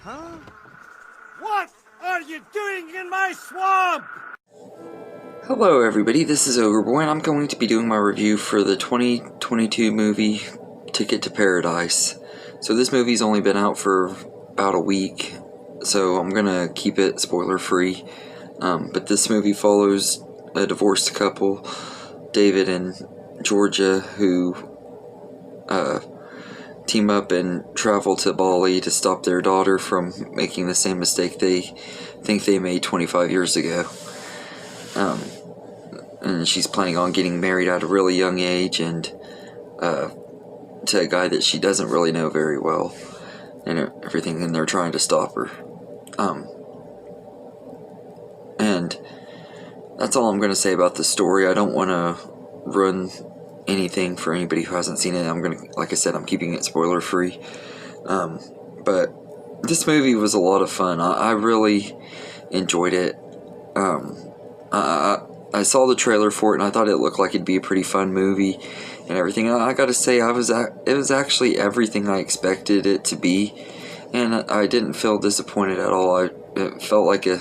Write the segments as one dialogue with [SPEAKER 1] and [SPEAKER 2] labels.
[SPEAKER 1] Huh? What are you doing in my swamp?
[SPEAKER 2] Hello everybody, this is Ogreboy and I'm going to be doing my review for the 2022 movie Ticket to Paradise. So this movie's only been out for about a week, so I'm gonna keep it spoiler free. But this movie follows a divorced couple, David and Georgia, who team up and travel to Bali to stop their daughter from making the same mistake they think they made 25 years ago. And she's planning on getting married at a really young age and to a guy that she doesn't really know very well and everything, and they're trying to stop her. And that's all I'm going to say about the story. I don't want to ruin anything for anybody who hasn't seen it. Like I said, I'm keeping it spoiler free. But this movie was a lot of fun. I really enjoyed it. I saw the trailer for it and I thought it looked like it'd be a pretty fun movie and everything. And I gotta say, it was actually everything I expected it to be, and I didn't feel disappointed at all. It felt like a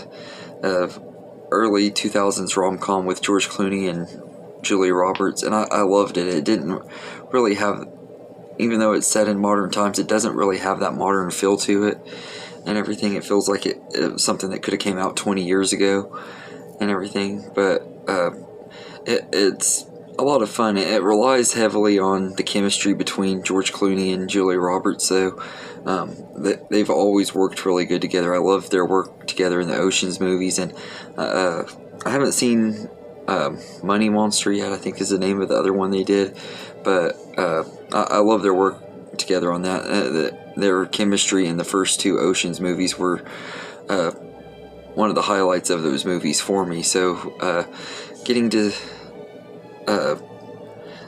[SPEAKER 2] early 2000s rom-com with George Clooney and Julia Roberts, and I loved it. It didn't really have, even though it's set in modern times, it doesn't really have that modern feel to it and everything. It feels like it was something that could have came out 20 years ago and everything, but it's a lot of fun. It relies heavily on the chemistry between George Clooney and Julia Roberts, so they've always worked really good together. I love their work together in the Ocean's movies, and I haven't seen Money Monster yet, I think is the name of the other one they did, but I love their work together on that. Their chemistry in the first two Ocean's movies were one of the highlights of those movies for me, so getting to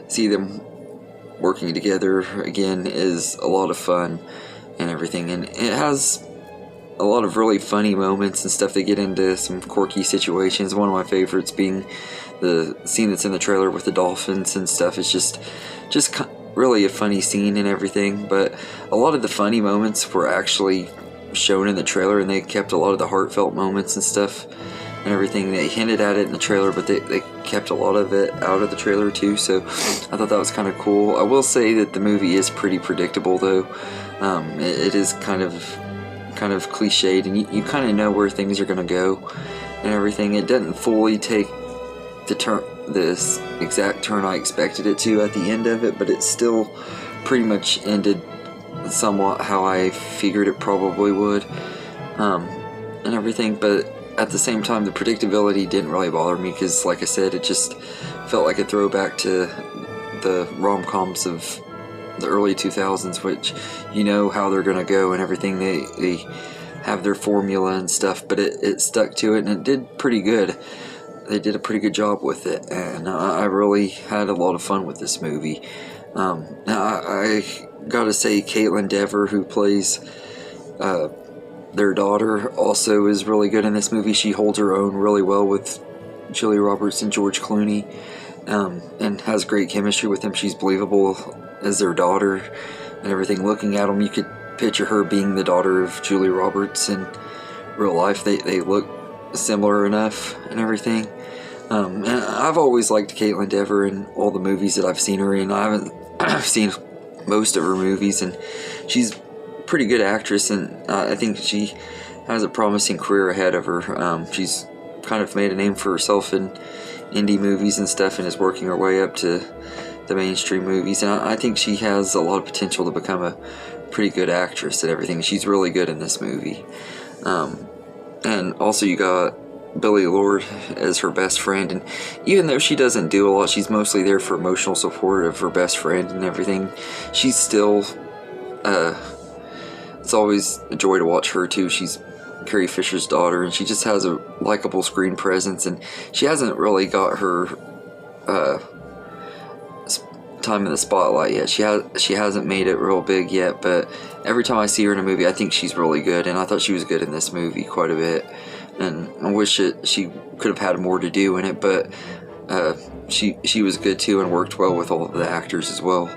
[SPEAKER 2] see them working together again is a lot of fun and everything, and it has a lot of really funny moments and stuff. They get into some quirky situations. One of my favorites being the scene that's in the trailer with the dolphins and stuff. It's just really a funny scene and everything, but a lot of the funny moments were actually shown in the trailer, and they kept a lot of the heartfelt moments and stuff and everything. They hinted at it in the trailer, but they kept a lot of it out of the trailer too, so I thought that was kind of cool. I will say that the movie is pretty predictable though. It is kind of cliched, and you kind of know where things are going to go and everything. It doesn't fully take this exact turn I expected it to at the end of it, but it still pretty much ended somewhat how I figured it probably would, and everything. But at the same time, the predictability didn't really bother me, because like I said, it just felt like a throwback to the rom-coms of the early 2000s, which you know how they're gonna go and everything. They have their formula and stuff, but it stuck to it, and it did pretty good. They did a pretty good job with it, and I really had a lot of fun with this movie. I gotta say, Caitlin Dever, who plays their daughter, also is really good in this movie. She holds her own really well with Julia Roberts and George Clooney, and has great chemistry with them. She's believable as their daughter and everything. Looking at them, you could picture her being the daughter of Julia Roberts in real life. They look similar enough and everything. And I've always liked Caitlin Dever in all the movies that I've seen her in. I haven't seen most of her movies, and she's a pretty good actress, and I think she has a promising career ahead of her. She's kind of made a name for herself in indie movies and stuff, and is working her way up to the mainstream movies, and I think she has a lot of potential to become a pretty good actress at everything. She's really good in this movie. And also you got Billy Lord as her best friend, and even though she doesn't do a lot, she's mostly there for emotional support of her best friend and everything. She's still it's always a joy to watch her too. She's Carrie Fisher's daughter, and she just has a likable screen presence, and she hasn't really got her time in the spotlight yet. She hasn't made it real big yet, but every time I see her in a movie, I think she's really good, and I thought she was good in this movie quite a bit, and I wish she could have had more to do in it, but she was good too, and worked well with all of the actors as well.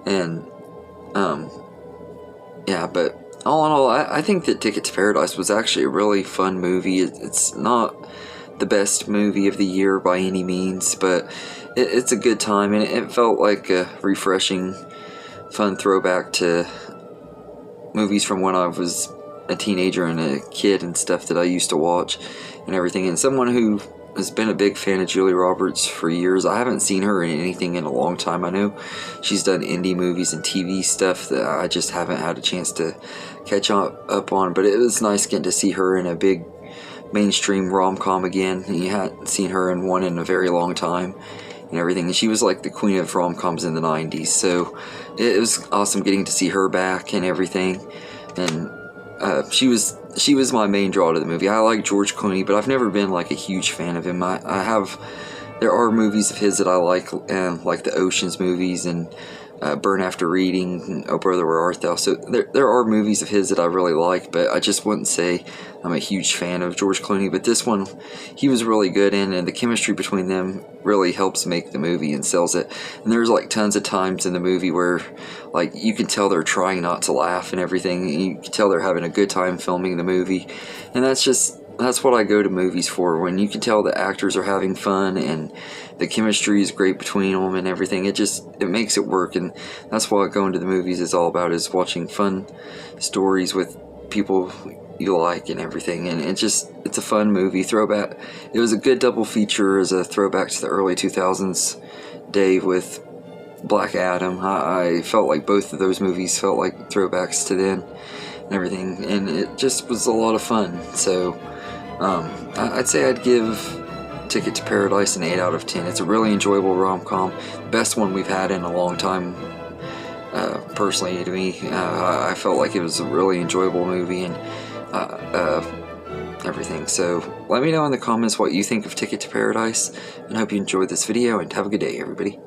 [SPEAKER 2] And yeah, but all in all, I think that Ticket to Paradise was actually a really fun movie. It's not the best movie of the year by any means, but it's a good time, and it felt like a refreshing, fun throwback to movies from when I was a teenager and a kid and stuff that I used to watch and everything. And someone who has been a big fan of Julia Roberts for years. I haven't seen her in anything in a long time. I know she's done indie movies and TV stuff that I just haven't had a chance to catch up on, but it was nice getting to see her in a big mainstream rom-com again. And you hadn't seen her in one in a very long time and everything, and she was like the queen of rom-coms in the 90s, so it was awesome getting to see her back and everything. And she was my main draw to the movie. I like George Clooney, but I've never been like a huge fan of him. There are movies of his that I like the Ocean's movies and Burn After Reading, and Oh Brother Where Art Thou. So there are movies of his that I really like, but I just wouldn't say I'm a huge fan of George Clooney. But this one, he was really good in, and the chemistry between them really helps make the movie and sells it. And there's like tons of times in the movie where like you can tell they're trying not to laugh and everything, and you can tell they're having a good time filming the movie. And that's what I go to movies for, when you can tell the actors are having fun and the chemistry is great between them and everything. It makes it work, and that's what going to the movies is all about, is watching fun stories with people you like and everything. And it's a fun movie. Throwback. It was a good double feature as a throwback to the early 2000s Dave with Black Adam. I felt like both of those movies felt like throwbacks to then and everything, and it just was a lot of fun. So I'd say I'd give Ticket to Paradise an 8 out of 10. It's a really enjoyable rom-com, best one we've had in a long time. Personally, to me, I felt like it was a really enjoyable movie and everything. So let me know in the comments what you think of Ticket to Paradise, and I hope you enjoyed this video, and have a good day, everybody.